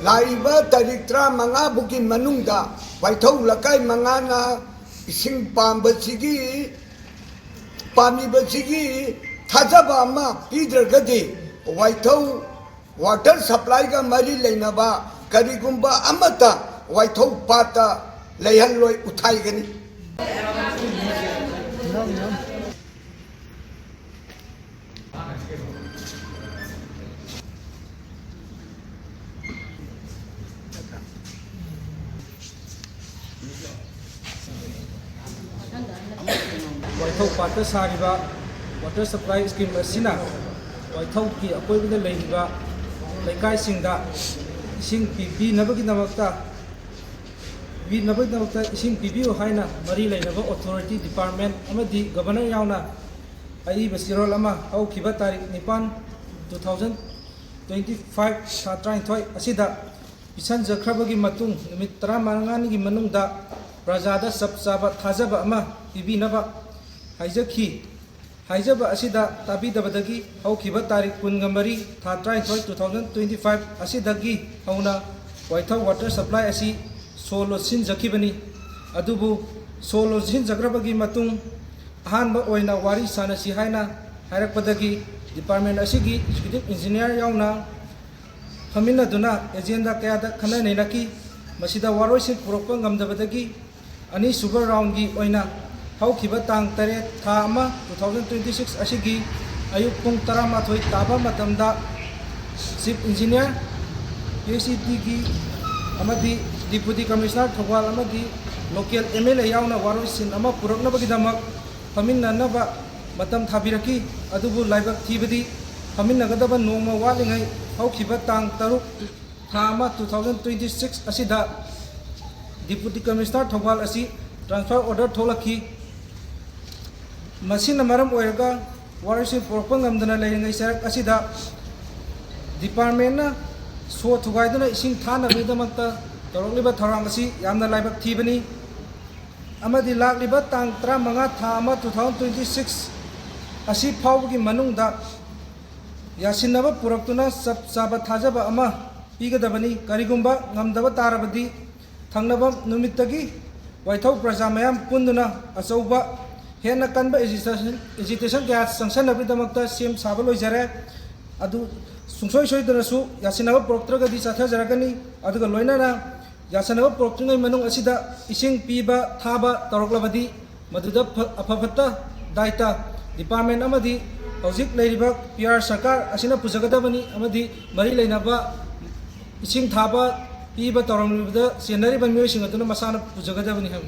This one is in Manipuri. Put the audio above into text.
लाइबा तारीख 35 बुकी मनुंगदा वाइथौ लकाई मंगाना इसिंग पांबसिगी पामीबसिगी थाजबा अमा पीद्रगदि वाइथौ वाटर सप्लाई का मरी लेनबा करिगुंबा अमता वाइथौ पाता लेहनलोय उठाइगनी वाइथौ पाट सारिबा वाटर सप्लाई स्कीम असिना वाइथौ की अकोइबदा लेहिबा लेकाई सिंगदा इसिंग पीबीनबगिदमक्ता इसिंग पीबियो हाइना मरी लेनबा अथॉरिटी डिपार्टमेंट अमदी गवर्नर यावना अई बसिरोल अमा हौखिबा तारीख 9 2025 था 23 असिदा पिसन जख्रबगी मतुंग निमित 35 गी मनुंगदा प्रजादा सब चाबा थाजबा अमा पीबीनबा हाइजखी हाइजबा असिदा ताबीदबदगी हौखिबा तारीख 19 था 23 2025 असिदगी हौना वाइथौ वाटर सप्लाई असी सोलो सिनजखिबनी अदुबु सोलो सिनजग्रबगी मतुंग अहानबा ओइना वारी सानसी हाइना हाइरकपदगी डिपार्टमेंट असिगी एक्जीक्यूटिव इंजीनियर यावना फमिनदुना एजेंडा कयादा खननैनकी मसिदा वारोइसिन पुरक्पा ngamdabadagi ani sugar round gi oina haukiba tang 8 tha ama 2026 asigi ayuk pung 11 taba matamda chief engineer PCT gi amadi deputy commissioner thogwal amadi local MLA yauna waroisin ama puraknabagi damak faminanaba matam thabiraki adubu laibak thibadi faminagadaba noma walingai haukiba tang 3 tha ama 2026 asida Deputy Commissioner Thogwal asi transfer order tholaki machine maram oirga warisi porpang amdana leingai sarak asida department na so thugaidana ising thana bidamakta torokliba tharang asi yamna laibak thibani amadi lakliba tang 35 tha ama 2026 asi phawgi manungda yasinaba puraktuna sab saba thajaba ama pigadabani karigumba ngamdaba tarabadi थांनबा नुमितगी वाइथौ प्रजा मयाम पुंदुना अचौबा हेना कनबा एजिटेशन क्या संसनबीदमक्ता सेम साबा लोइजरे अदु सुंसोय सोइदनसु यासिनबा प्रोक्टरगदी चाथाजरगनी अदुगा लोइनाना यासनबा प्रोक्टिंगै मनुंग असिदा इसिंग पीबा थाबा तौरक्लबदी मदुदा अफफत्ता दायता डिपार्टमेंट अमदी हौजिक लेरिबा पीआर सरकार असिना पुजगदबनी अमदी मरी लेनबा इसिंग थाबा पीबा तौरमलिबदा सेनरिबा मियोइसिंग अदुना मसाना पुजगदबनी हम